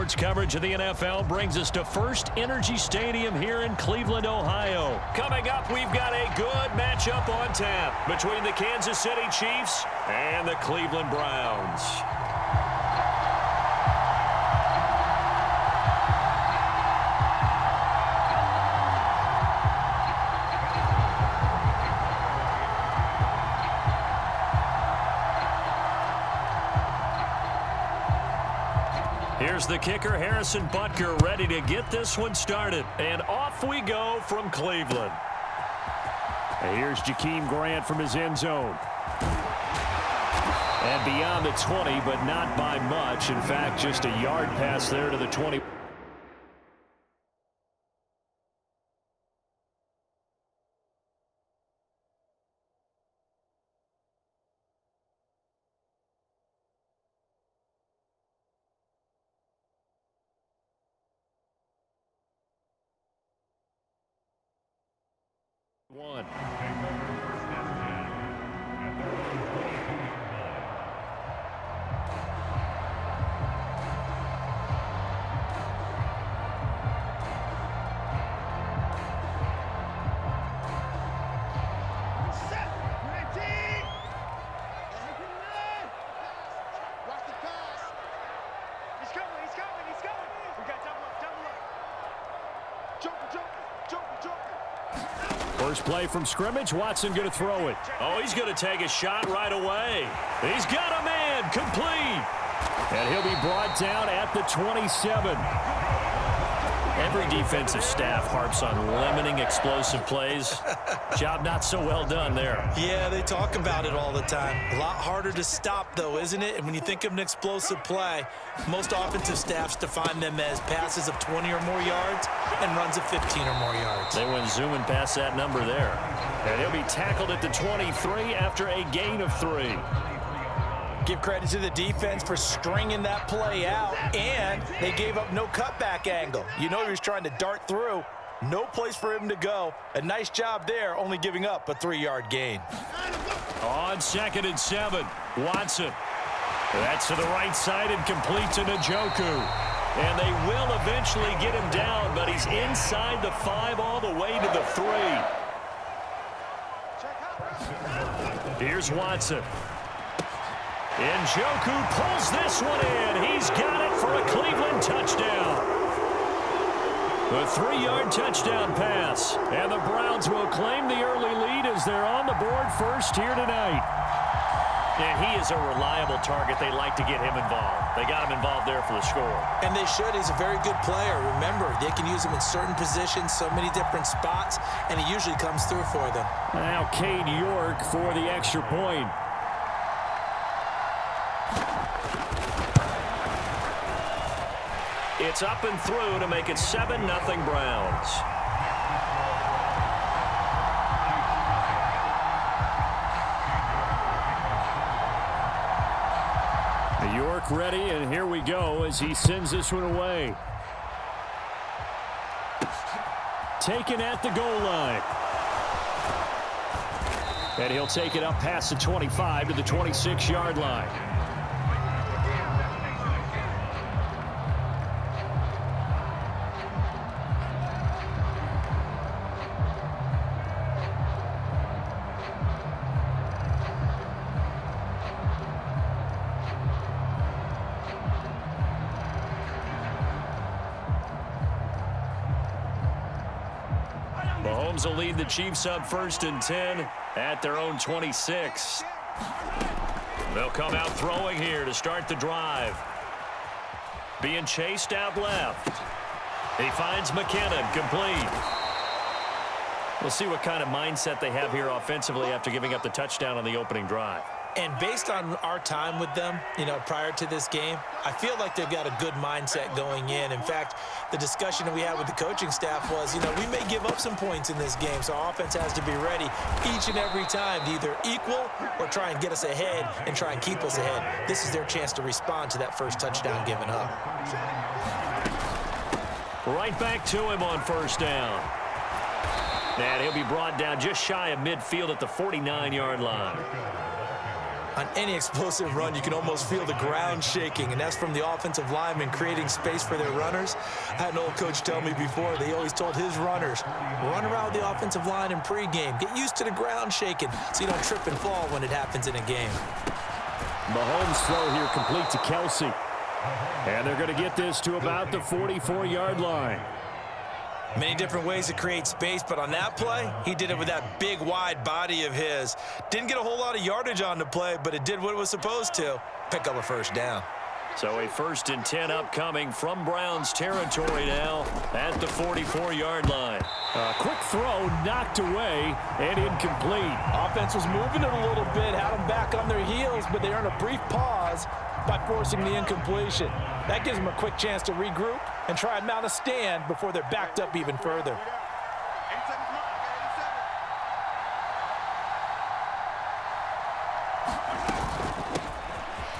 Sports coverage of the NFL brings us to First Energy Stadium here in Cleveland, Ohio. Coming up, we've got a good matchup on tap between the Kansas City Chiefs and the Cleveland Browns. Here's the kicker, Harrison Butker, ready to get this one started. And off we go from Cleveland. And here's Jakeem Grant from his end zone. And beyond the 20, but not by much. In fact, just a yard pass there to the 20. One. First play from scrimmage. Watson going to throw it. Oh, he's going to take a shot right away. He's got a man complete. And he'll be brought down at the 27. Every defensive staff harps on limiting explosive plays. Job not so well done there. Yeah, they talk about it all the time. A lot harder to stop, though, isn't it? And when you think of an explosive play, most offensive staffs define them as passes of 20 or more yards and runs of 15 or more yards. They went zooming past that number there. And he'll be tackled at the 23 after a gain of 3. Give credit to the defense for stringing that play out, and they gave up no cutback angle. You know he was trying to dart through. No place for him to go. A nice job there, only giving up a 3-yard gain. On 2nd and 7, Watson. That's to the right side and complete to Njoku. And they will eventually get him down, but he's inside the 5 all the way to the 3. Here's Watson. Njoku pulls this one in. He's got it for a Cleveland touchdown. A 3-yard touchdown pass. And the Browns will claim the early lead as they're on the board first here tonight. And he is a reliable target. They like to get him involved. They got him involved there for the score. And they should. He's a very good player. Remember, they can use him in certain positions, so many different spots, and he usually comes through for them. Now Cade York for the extra point. It's up and through to make it 7-0 Browns. York ready, and here we go as he sends this one away. Taken at the goal line. And he'll take it up past the 25 to the 26-yard line. Mahomes will lead the Chiefs up 1st and 10 at their own 26. They'll come out throwing here to start the drive. Being chased out left. He finds McKinnon complete. We'll see what kind of mindset they have here offensively after giving up the touchdown on the opening drive. And based on our time with them, you know, prior to this game, I feel like they've got a good mindset going in. In fact, the discussion that we had with the coaching staff was, you know, we may give up some points in this game, so our offense has to be ready each and every time to either equal or try and get us ahead and try and keep us ahead. This is their chance to respond to that first touchdown given up. Right back to him on 1st down. And he'll be brought down just shy of midfield at the 49-yard line. On any explosive run, you can almost feel the ground shaking, and that's from the offensive linemen creating space for their runners. I had an old coach tell me before, they always told his runners, run around the offensive line in pregame. Get used to the ground shaking so you don't trip and fall when it happens in a game. Mahomes' throw here complete to Kelsey. And they're going to get this to about the 44-yard line. Many different ways to create space, but on that play, he did it with that big, wide body of his. Didn't get a whole lot of yardage on the play, but it did what it was supposed to, pick up a first down. So a 1st and 10 upcoming from Browns territory now at the 44-yard line. A quick throw knocked away and incomplete. Offense was moving it a little bit, had them back on their heels, but they earned a brief pause by forcing the incompletion. That gives them a quick chance to regroup and try and mount a stand before they're backed up even further.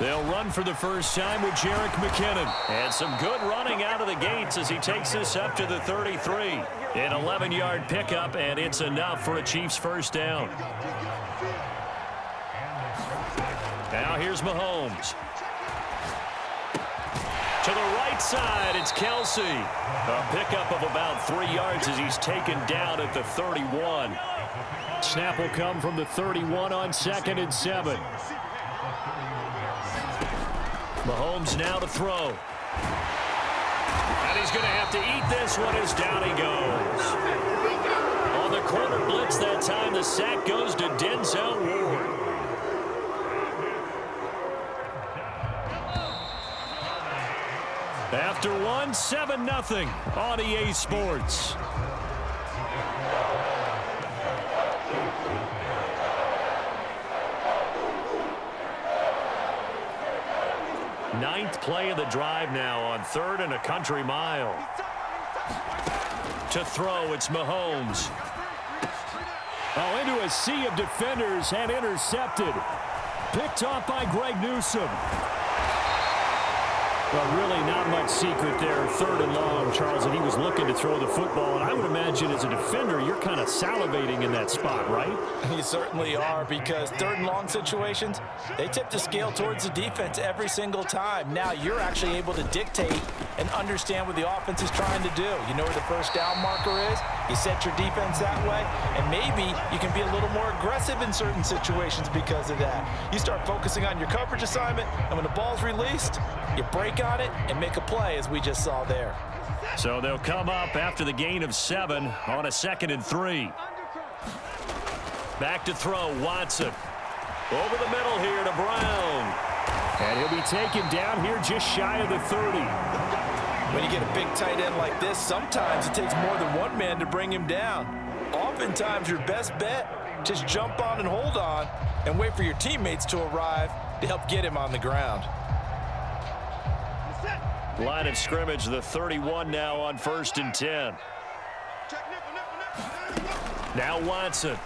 They'll run for the first time with Jerick McKinnon. And some good running out of the gates as he takes this up to the 33. An 11-yard pickup, and it's enough for a Chiefs first down. Now here's Mahomes. To the right side, it's Kelsey. A pickup of about 3 yards as he's taken down at the 31. Snap will come from the 31 on 2nd and 7. Mahomes now to throw. And he's going to have to eat this one as down he goes. On the corner blitz that time, the sack goes to Denzel Ward. After one, 7-0 on EA Sports. Ninth play of the drive now on 3rd and a country mile. To throw, it's Mahomes. Oh, into a sea of defenders and intercepted. Picked off by Greg Newsome. Well, really not much secret there. 3rd and long, Charles, and he was looking to throw the football. And I would imagine as a defender, you're kind of salivating in that spot, right? You certainly are, because 3rd and long situations, they tip the scale towards the defense every single time. Now you're actually able to dictate and understand what the offense is trying to do. You know where the first down marker is. You set your defense that way, and maybe you can be a little more aggressive in certain situations because of that. You start focusing on your coverage assignment, and when the ball's released, you break on it and make a play, as we just saw there. So they'll come up after the gain of 7 on a 2nd and 3. Back to throw, Watson. Over the middle here to Brown. And he'll be taken down here just shy of the 30. When you get a big tight end like this, sometimes it takes more than one man to bring him down. Oftentimes, your best bet, just jump on and hold on and wait for your teammates to arrive to help get him on the ground. Line of scrimmage, the 31 now on 1st and 10. Now Watson.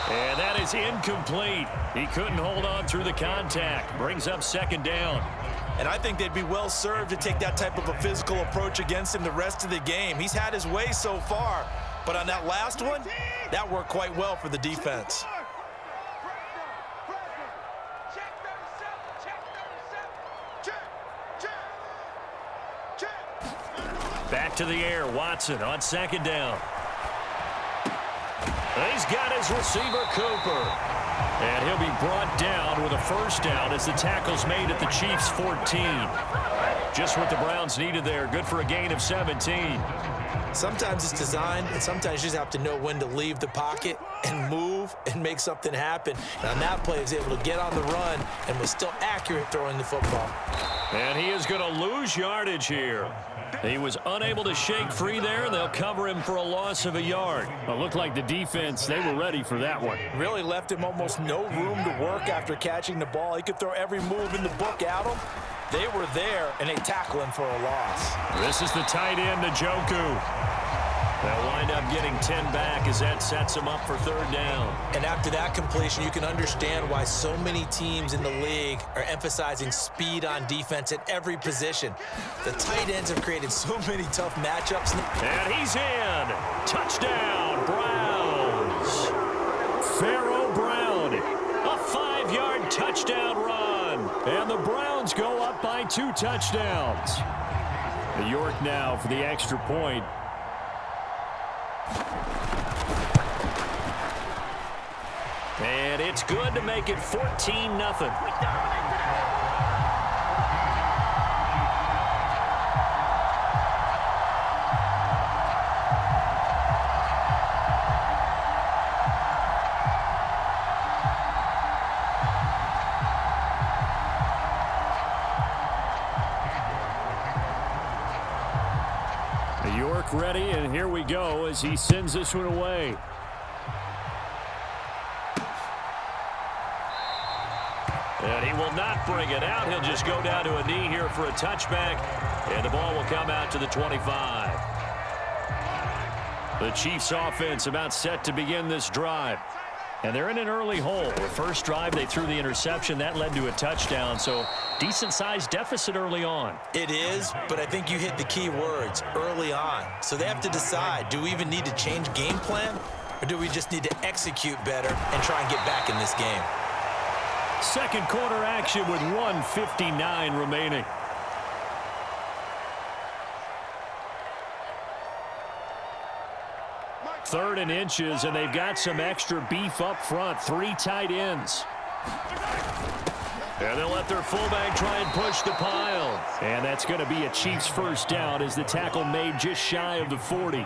And that is incomplete. He couldn't hold on through the contact. Brings up 2nd down. And I think they'd be well served to take that type of a physical approach against him the rest of the game. He's had his way so far, but on that last one, that worked quite well for the defense. Back to the air, Watson on 2nd down. He's got his receiver, Cooper. And he'll be brought down with a first down as the tackle's made at the Chiefs' 14. Just what the Browns needed there. Good for a gain of 17. Sometimes it's designed, and sometimes you just have to know when to leave the pocket and move and make something happen. And on that play, he was able to get on the run and was still accurate throwing the football. And he is going to lose yardage here. He was unable to shake free there, and they'll cover him for a loss of a yard. It looked like the defense, they were ready for that one. Really left him almost no room to work after catching the ball. He could throw every move in the book at him. They were there, and they tackle him for a loss. This is the tight end, Njoku. They'll wind up getting 10 back as that sets them up for 3rd down. And after that completion, you can understand why so many teams in the league are emphasizing speed on defense at every position. The tight ends have created so many tough matchups. And he's in. Touchdown, Browns. Pharaoh Brown, a touchdown run. And the Browns go up by 2 touchdowns. York now for the extra point. And it's good to make it 14-0. York ready, and here we go as he sends this one away. And he will not bring it out. He'll just go down to a knee here for a touchback, and the ball will come out to the 25. The Chiefs offense about set to begin this drive. And they're in an early hole. The first drive, they threw the interception. That led to a touchdown, so decent-sized deficit early on. It is, but I think you hit the key words, early on. So they have to decide, do we even need to change game plan, or do we just need to execute better and try and get back in this game? Second quarter action with 1:59 remaining. Third and inches, and they've got some extra beef up front. 3 tight ends. And they'll let their fullback try and push the pile. And that's going to be a Chiefs first down as the tackle made just shy of the 40.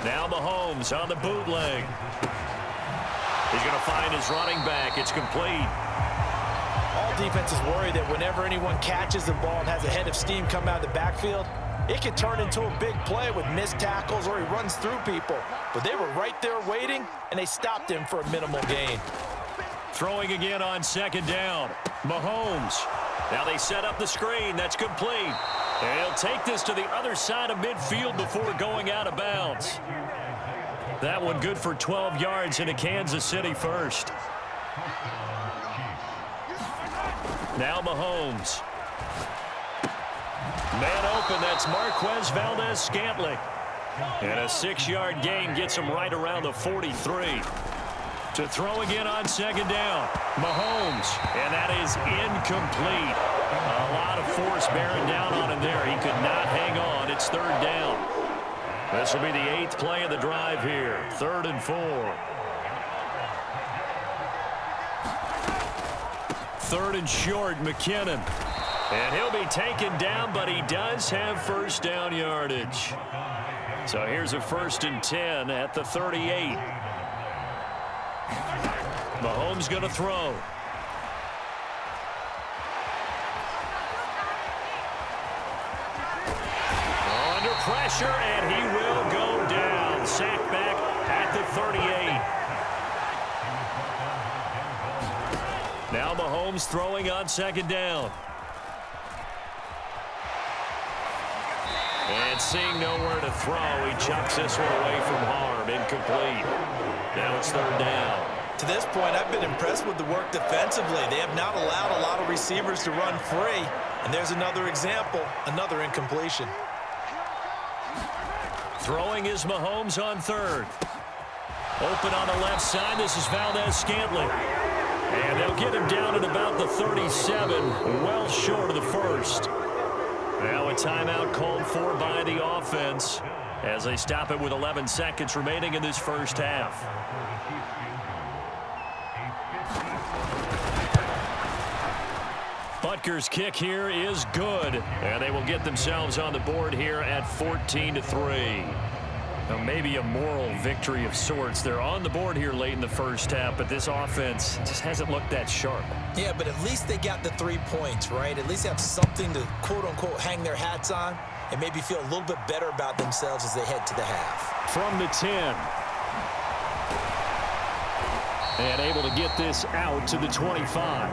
Now Mahomes on the bootleg. He's going to find his running back. It's complete. All defenses worry that whenever anyone catches the ball and has a head of steam come out of the backfield, it can turn into a big play with missed tackles or he runs through people. But they were right there waiting, and they stopped him for a minimal gain. Throwing again on second down. Mahomes. Now they set up the screen. That's complete. And he'll take this to the other side of midfield before going out of bounds. That one good for 12 yards into Kansas City first. Now Mahomes. Man open, that's Marquez Valdez-Scantling. And a 6-yard gain gets him right around the 43. To throw again on second down. Mahomes, and that is incomplete. A lot of force bearing down on him there. He could not hang on. It's third down. This will be the 8th play of the drive here. 3rd and 4. 3rd and short, McKinnon. And he'll be taken down, but he does have first down yardage. So here's a 1st and 10 at the 38. Mahomes going to throw. Under pressure, and he will go down. Sacked back at the 38. Now Mahomes throwing on second down. And seeing nowhere to throw, he chucks this one away from harm. Incomplete. Now it's third down. To this point, I've been impressed with the work defensively. They have not allowed a lot of receivers to run free. And there's another example, another incompletion. Throwing is Mahomes on third. Open on the left side. This is Valdez-Scantling. And they'll get him down at about the 37, well short of the first. Now a timeout called for by the offense as they stop it with 11 seconds remaining in this first half. Butker's kick here is good, and they will get themselves on the board here at 14-3. Now maybe a moral victory of sorts. They're on the board here late in the first half, but this offense just hasn't looked that sharp. Yeah, but at least they got the 3 points, right? At least they have something to, quote-unquote, hang their hats on and maybe feel a little bit better about themselves as they head to the half. From the 10. And able to get this out to the 25.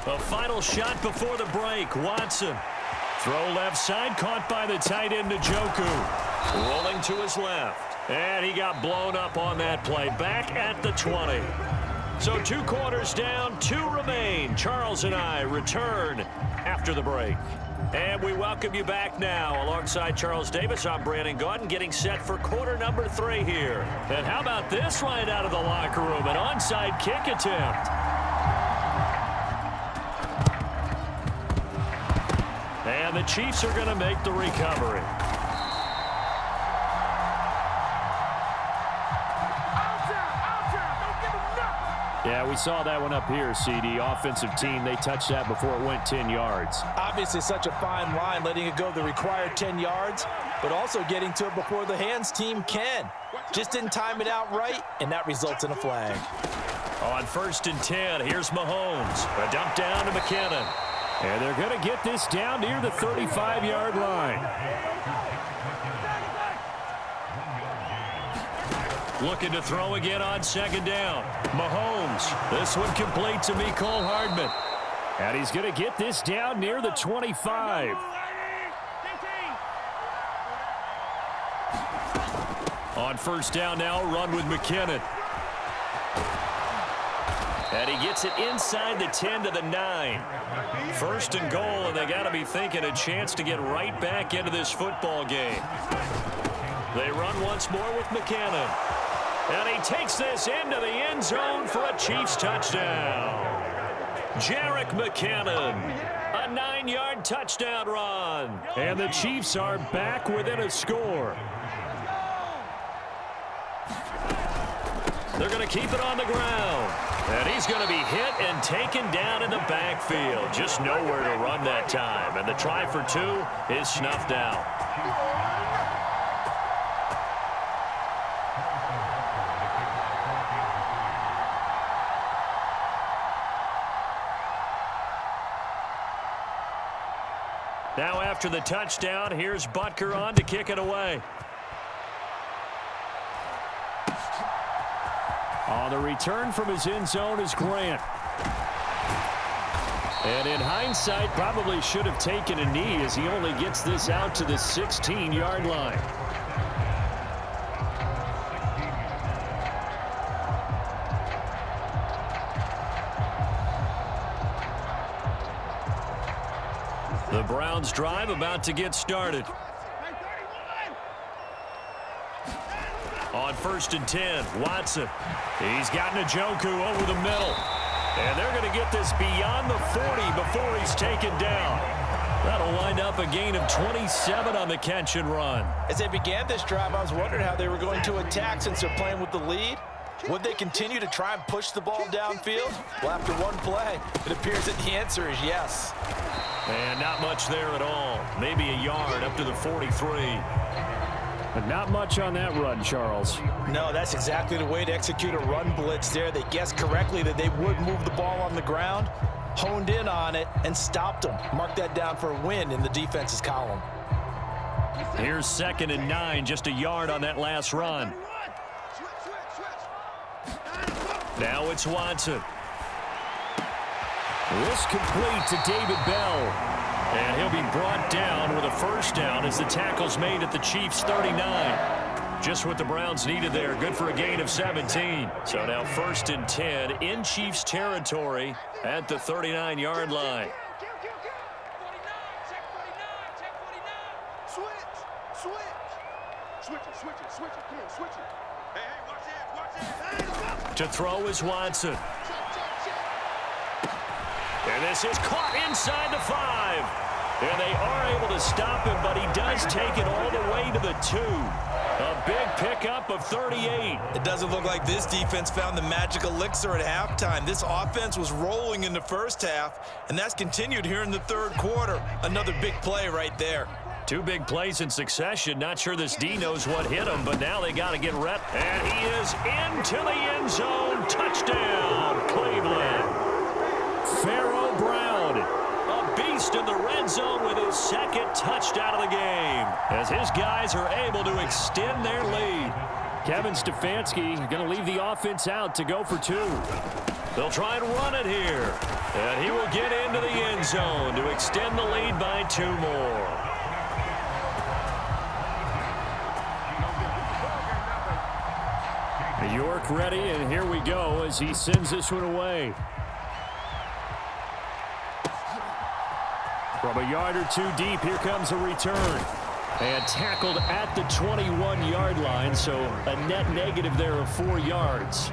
A final shot before the break. Watson. Throw left side, caught by the tight end, Njoku. Rolling to his left. And he got blown up on that play. Back at the 20. So 2 quarters down, 2 remain. Charles and I return after the break. And we welcome you back now. Alongside Charles Davis, I'm Brandon Gaudin, getting set for quarter number 3 here. And how about this right out of the locker room? An onside kick attempt. And the Chiefs are going to make the recovery. Yeah, we saw that one up here, CD. Offensive team, they touched that before it went 10 yards. Obviously such a fine line, letting it go the required 10 yards, but also getting to it before the hands team can. Just didn't time it out right, and that results in a flag. On 1st and 10, here's Mahomes. A dump down to McKinnon. And they're going to get this down near the 35-yard line. Looking to throw again on 2nd down. Mahomes. This one complete to Mecole Hardman. And he's going to get this down near the 25. On 1st down now, run with McKinnon. And he gets it inside the 10 to the 9. 1st and goal, and they got to be thinking a chance to get right back into this football game. They run once more with McKinnon. And he takes this into the end zone for a Chiefs touchdown. Jerick McKinnon, a 9-yard touchdown run. And the Chiefs are back within a score. They're going to keep it on the ground. And he's going to be hit and taken down in the backfield. Just nowhere to run that time. And the try for 2 is snuffed out. Now after the touchdown, here's Butker on to kick it away. On the return from his end zone is Grant. And in hindsight, probably should have taken a knee as he only gets this out to the 16-yard line. The Browns drive about to get started. On 1st and 10, Watson. He's got Njoku over the middle. And they're going to get this beyond the 40 before he's taken down. That'll wind up a gain of 27 on the catch and run. As they began this drive, I was wondering how they were going to attack since they're playing with the lead. Would they continue to try and push the ball downfield? Well, after one play, it appears that the answer is yes. And not much there at all. Maybe a yard up to the 43. But not much on that run, Charles. No, that's exactly the way to execute a run blitz there. They guessed correctly that they would move the ball on the ground, honed in on it, and stopped them. Mark that down for a win in the defense's column. Here's 2nd and 9, just a yard on that last run. Now it's Watson. This complete to David Bell. And he'll be brought down with a 1st down as the tackle's made at the Chiefs' 39. Just what the Browns needed there. Good for a gain of 17. So now 1st and 10 in Chiefs territory at the 39-yard line. To throw is Watson. And this is caught inside the 5. And they are able to stop him, but he does take it all the way to the 2. A big pickup of 38. It doesn't look like this defense found the magic elixir at halftime. This offense was rolling in the first half, and that's continued here in the 3rd quarter. Another big play right there. 2 big plays in succession. Not sure this D knows what hit him, but now they got to get rep. And he is into the end zone. Touchdown, Cleveland. Pharaoh Brown. A beast in the red zone with his 2nd touchdown of the game, as his guys are able to extend their lead. Kevin Stefanski going to leave the offense out to go for 2. They'll try and run it here. And he will get into the end zone to extend the lead by 2 more. York ready, and here we go as he sends this one away. From a yard or two deep, here comes a return. And tackled at the 21-yard line, so a net negative there of 4 yards.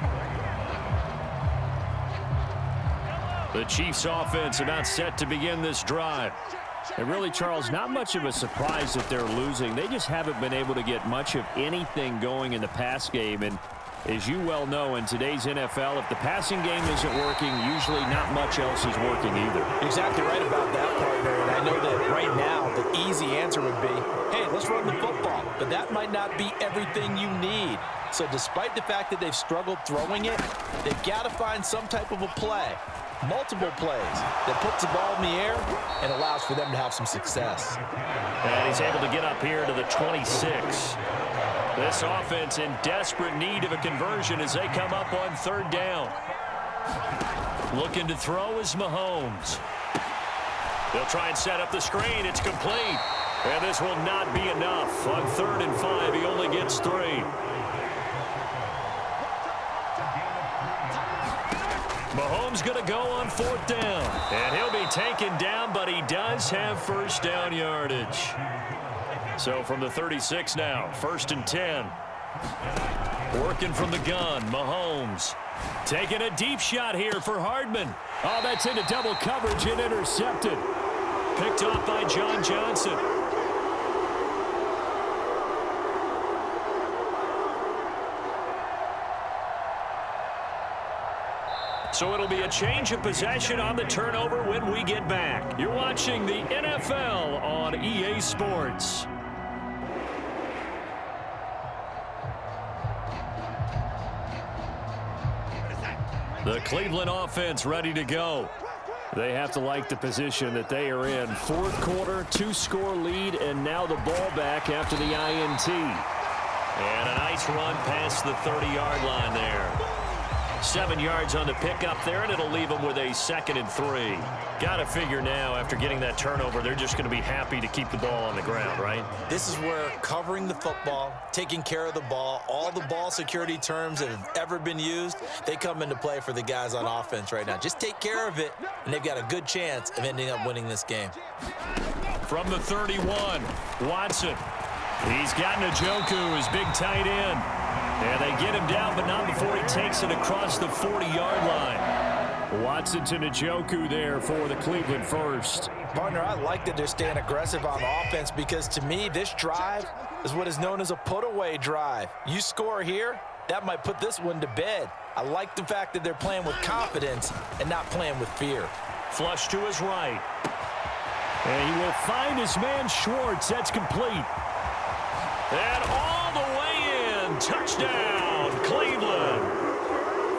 The Chiefs offense about set to begin this drive. And really, Charles, not much of a surprise that they're losing. They just haven't been able to get much of anything going in the pass game. And as you well know, in today's NFL, if the passing game isn't working, usually not much else is working either. You're exactly right about that, partner. And I know that right now the easy answer would be, hey, let's run the football. But that might not be everything you need. So despite the fact that they've struggled throwing it, they've got to find some type of a play, multiple plays, that puts the ball in the air and allows for them to have some success. And he's able to get up here to the 26. This offense in desperate need of a conversion as they come up on 3rd down. Looking to throw is Mahomes. They'll try and set up the screen. It's complete. And this will not be enough. On 3rd and 5, he only gets 3. Mahomes going to go on 4th down. And he'll be taken down, but he does have 1st down yardage. So from the 36 now, 1st and 10. Working from the gun, Mahomes. Taking a deep shot here for Hardman. Oh, that's into double coverage and intercepted. Picked off by John Johnson. So it'll be a change of possession on the turnover when we get back. You're watching the NFL on EA Sports. The Cleveland offense ready to go. They have to like the position that they are in. 4th quarter, 2-score lead, and now the ball back after the INT. And a nice run past the 30-yard line there. 7 yards on the pickup there, and it'll leave them with a 2nd and 3. Got to figure now, after getting that turnover, they're just going to be happy to keep the ball on the ground, right? This is where covering the football, taking care of the ball, all the ball security terms that have ever been used, they come into play for the guys on offense right now. Just take care of it, and they've got a good chance of ending up winning this game. From the 31, Watson. He's got Njoku, his big tight end. And they get him down, but not before he takes it across the 40-yard line. Watson to Njoku there for the Cleveland first. Partner, I like that they're staying aggressive on offense because, to me, this drive is what is known as a put-away drive. You score here, that might put this one to bed. I like the fact that they're playing with confidence and not playing with fear. Flush to his right. And he will find his man Schwartz. That's complete. And all the way in. Touchdown, Cleveland.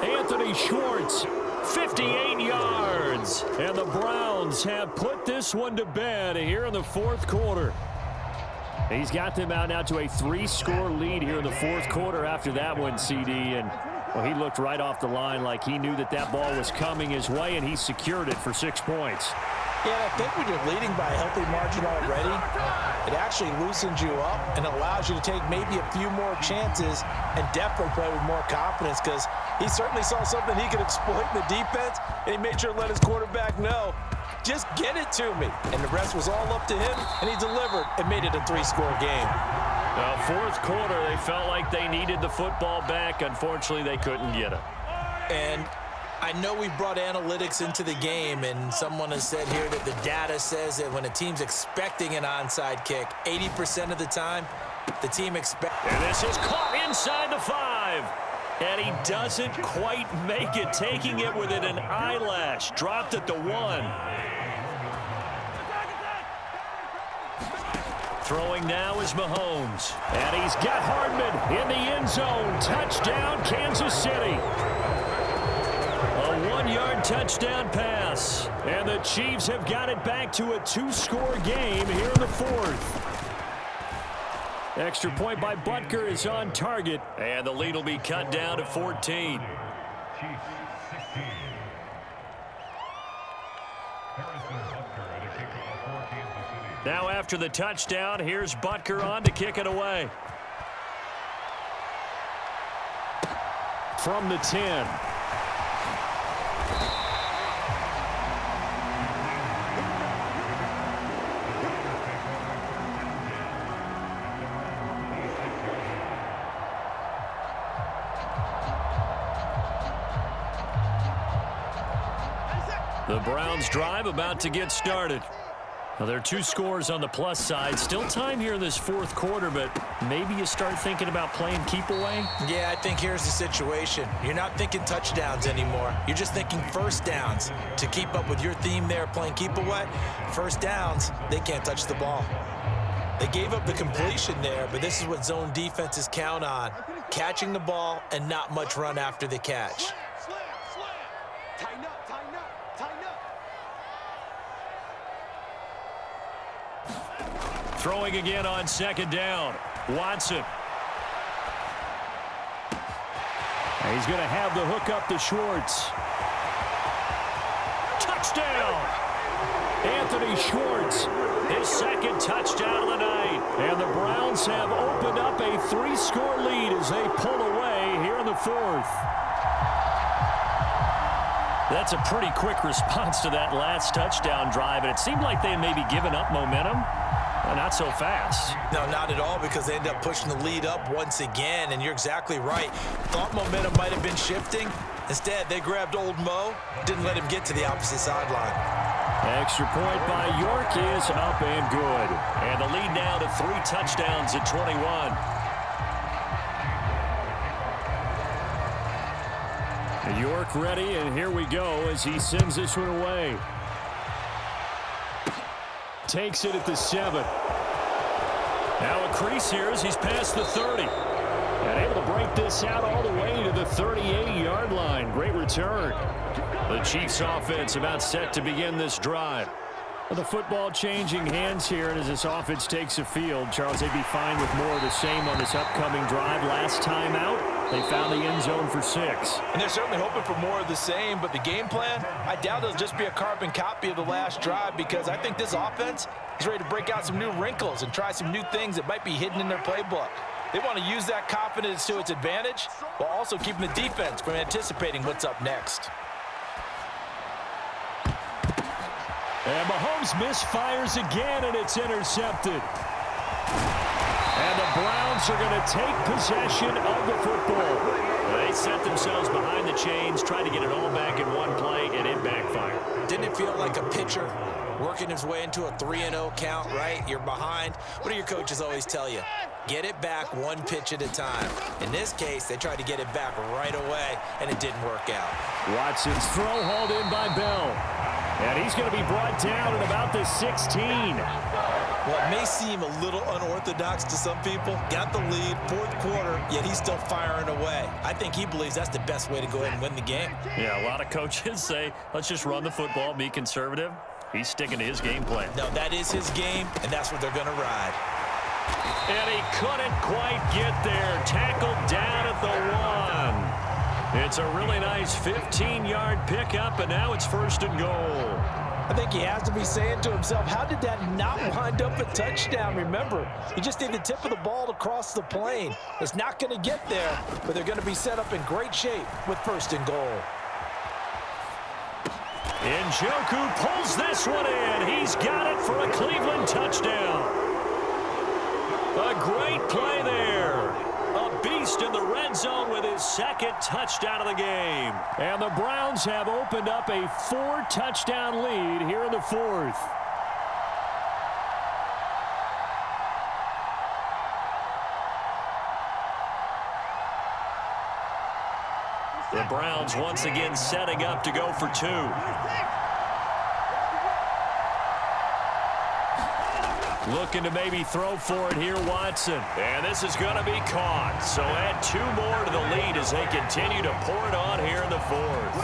Anthony Schwartz, 58 yards. And the Browns have put this one to bed here in the 4th quarter. He's got them out now to a 3-score lead here in the 4th quarter after that one, CD. And well, he looked right off the line like he knew that that ball was coming his way, and he secured it for 6 points. Yeah, I think when you're leading by a healthy margin already, it actually loosens you up and allows you to take maybe a few more chances and definitely play with more confidence because he certainly saw something he could exploit in the defense, and he made sure to let his quarterback know, just get it to me. And the rest was all up to him, and he delivered and made it a 3-score game. 4th quarter, they felt like they needed the football back. Unfortunately, they couldn't get it. And I know we brought analytics into the game, and someone has said here that the data says that when a team's expecting an onside kick, 80% of the time, the team expects. And this is caught inside the 5. And he doesn't quite make it, taking it within an eyelash. Dropped at the 1. Throwing now is Mahomes. And he's got Hardman in the end zone. Touchdown, Kansas City. A 1-yard touchdown pass. And the Chiefs have got it back to a 2-score game here in the 4th. Extra point by Butker is on target. And the lead will be cut down to 14. Now after the touchdown, here's Butker on to kick it away. from the 10. The Browns drive about to get started. Now, there are 2 scores on the plus side. Still time here in this fourth quarter, but maybe you start thinking about playing keep away? Yeah, I think here's the situation. You're not thinking touchdowns anymore. You're just thinking first downs. To keep up with your theme there, playing keep away, first downs, they can't touch the ball. They gave up the completion there, but this is what zone defenses count on. Catching the ball and not much run after the catch. Throwing again on second down. Watson. He's going to have the hook up to Schwartz. Touchdown! Anthony Schwartz, His second touchdown of the night. and the Browns have opened up a 3-score lead as they pull away here in the fourth. That's a pretty quick response to that last touchdown drive, and it seemed like they had maybe given up momentum. Not so fast. No, not at all, because they end up pushing the lead up once again, and you're exactly right. Thought momentum might have been shifting. Instead, they grabbed old Mo, didn't let him get to the opposite sideline. Extra point by York is up and good. And the lead now to 3 touchdowns at 21. York ready, and here we go as he sends this one away. Takes it at the 7. Now a crease here as he's past the 30. And able to break this out all the way to the 38-yard line. Great return. The Chiefs offense about set to begin this drive. Well, the football changing hands here, and as this offense takes the field, Charles, they'd be fine with more of the same on this upcoming drive. Last time out, they found the end zone for 6. And they're certainly hoping for more of the same, but the game plan, I doubt it'll just be a carbon copy of the last drive, because I think this offense is ready to break out some new wrinkles and try some new things that might be hidden in their playbook. They want to use that confidence to its advantage while also keeping the defense from anticipating what's up next. And Mahomes misfires again, and it's intercepted. And the Browns are going to take possession of the football. They set themselves behind the chains, tried to get it all back in one play, and it backfired. Didn't it feel like a pitcher working his way into a 3-0 count, right? You're behind. What do your coaches always tell you? Get it back one pitch at a time. In this case, they tried to get it back right away, and it didn't work out. Watson's throw hauled in by Bell. And he's going to be brought down at about the 16. Well, it may seem a little unorthodox to some people. Got the lead, fourth quarter, yet he's still firing away. I think he believes that's the best way to go ahead and win the game. Yeah, a lot of coaches say, let's just run the football, be conservative. He's sticking to his game plan. No, that is his game, and that's what they're going to ride. And he couldn't quite get there. Tackled down at the 1. It's a really nice 15-yard pickup, and now it's 1st and goal. I think he has to be saying to himself, how did that not wind up a touchdown? Remember, he just need the tip of the ball to cross the plane. It's not going to get there, but they're going to be set up in great shape with 1st and goal. Njoku pulls this one in. He's got it for a Cleveland touchdown. A great play there. A beast in the red zone with his 2nd touchdown of the game. And the Browns have opened up a 4-touchdown lead here in the 4th. The Browns once again setting up to go for 2. Looking to maybe throw for it here, Watson. And this is going to be caught. So add 2 more to the lead as they continue to pour it on here in the 4th.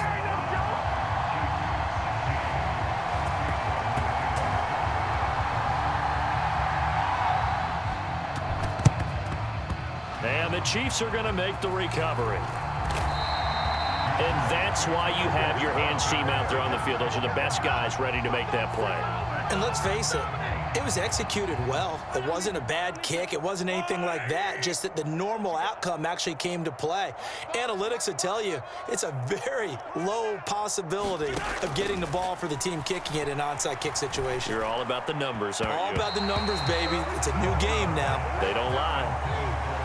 And the Chiefs are going to make the recovery. And that's why you have your hands team out there on the field. Those are the best guys ready to make that play. And let's face it, It was executed well. It wasn't a bad kick. It wasn't anything like that, just that the normal outcome actually came to play. Analytics will tell you it's a very low possibility of getting the ball for the team kicking it in an onside kick situation. You're all about the numbers, aren't you? All about the numbers, baby. It's a new game now. They don't lie.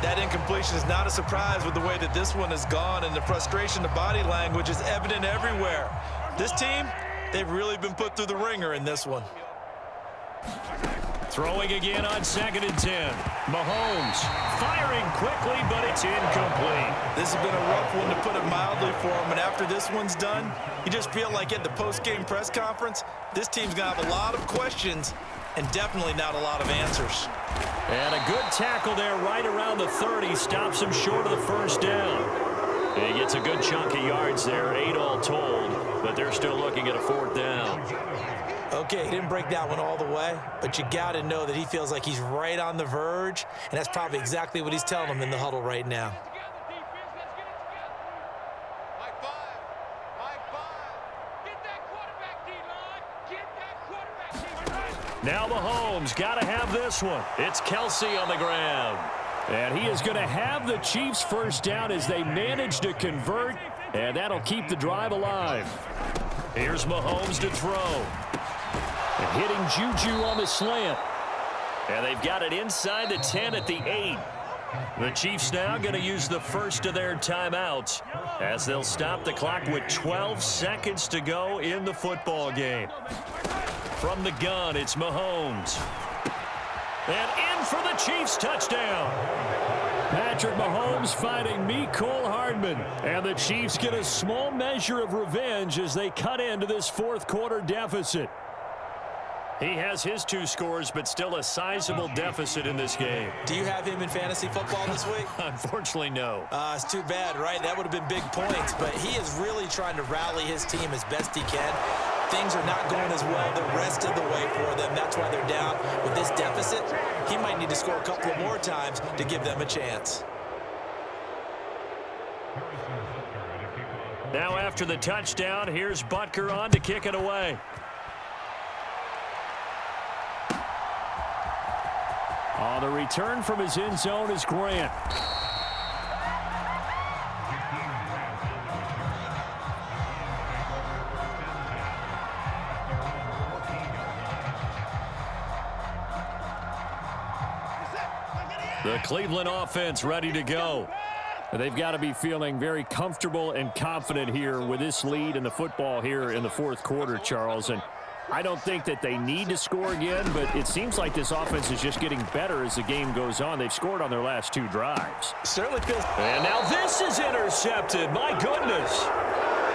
That incompletion is not a surprise with the way that this one has gone, and the frustration, the body language is evident everywhere. This team, they've really been put through the ringer in this one. Throwing again on 2nd and 10. Mahomes firing quickly, but it's incomplete. This has been a rough one, to put it mildly, for him. And after this one's done, you just feel like at the post-game press conference, this team's going to have a lot of questions and definitely not a lot of answers. And a good tackle there right around the 30. Stops him short of the first down. And he gets a good chunk of yards there, 8 all told, but they're still looking at a 4th down. Okay, he didn't break that one all the way, but you got to know that he feels like he's right on the verge, and that's probably exactly what he's telling them in the huddle right now. Now Mahomes got to have this one. It's Kelsey on the ground. And he is going to have the Chiefs first down as they manage to convert, and that'll keep the drive alive. Here's Mahomes to throw. And hitting Juju on the slant. And they've got it inside the 10 at the 8. The Chiefs now going to use the first of their timeouts as they'll stop the clock with 12 seconds to go in the football game. From the gun, it's Mahomes. And in for the Chiefs touchdown. Patrick Mahomes fighting Mecole Hardman. And the Chiefs get a small measure of revenge as they cut into this 4th quarter deficit. He has his 2 scores, but still a sizable deficit in this game. Do you have him in fantasy football this week? Unfortunately, no. It's too bad, right? That would have been big points, but he is really trying to rally his team as best he can. Things are not going as well the rest of the way for them. That's why they're down. With this deficit, he might need to score a couple of more times to give them a chance. Now after the touchdown, here's Butker on to kick it away. On the return from his end zone is Grant. The Cleveland offense ready to go. They've got to be feeling very comfortable and confident here with this lead in the football here in the 4th quarter, Charles. And I don't think that they need to score again, but it seems like this offense is just getting better as the game goes on. They've scored on their last 2 drives. Certainly feels. And now this is intercepted. My goodness.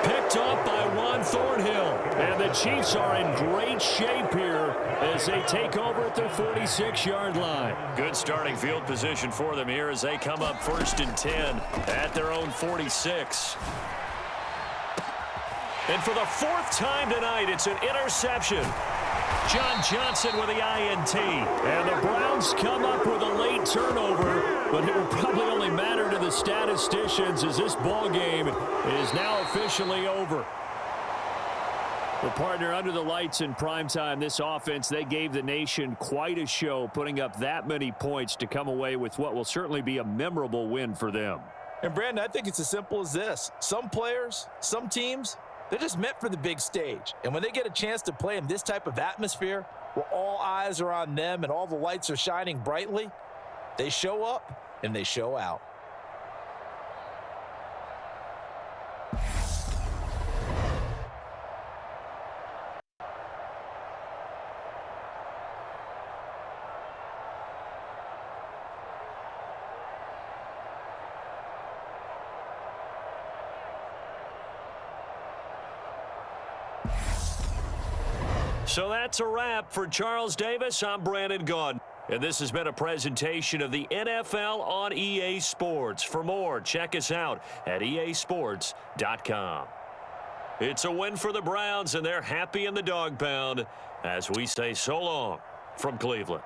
Picked up by Juan Thornhill. And the Chiefs are in great shape here as they take over at their 46-yard line. Good starting field position for them here as they come up 1st and 10 at their own 46. And for the 4th time tonight, it's an interception. John Johnson with the INT. And the Browns come up with a late turnover, but it will probably only matter to the statisticians as this ball game is now officially over. Well, partner, under the lights in primetime, this offense, they gave the nation quite a show, putting up that many points to come away with what will certainly be a memorable win for them. And, Brandon, I think it's as simple as this. Some players, some teams, they're just meant for the big stage. And when they get a chance to play in this type of atmosphere where all eyes are on them and all the lights are shining brightly, they show up and they show out. So that's a wrap for Charles Davis. I'm Brandon Gaudin. And this has been a presentation of the NFL on EA Sports. For more, check us out at easports.com. It's a win for the Browns, and they're happy in the dog pound as we say so long from Cleveland.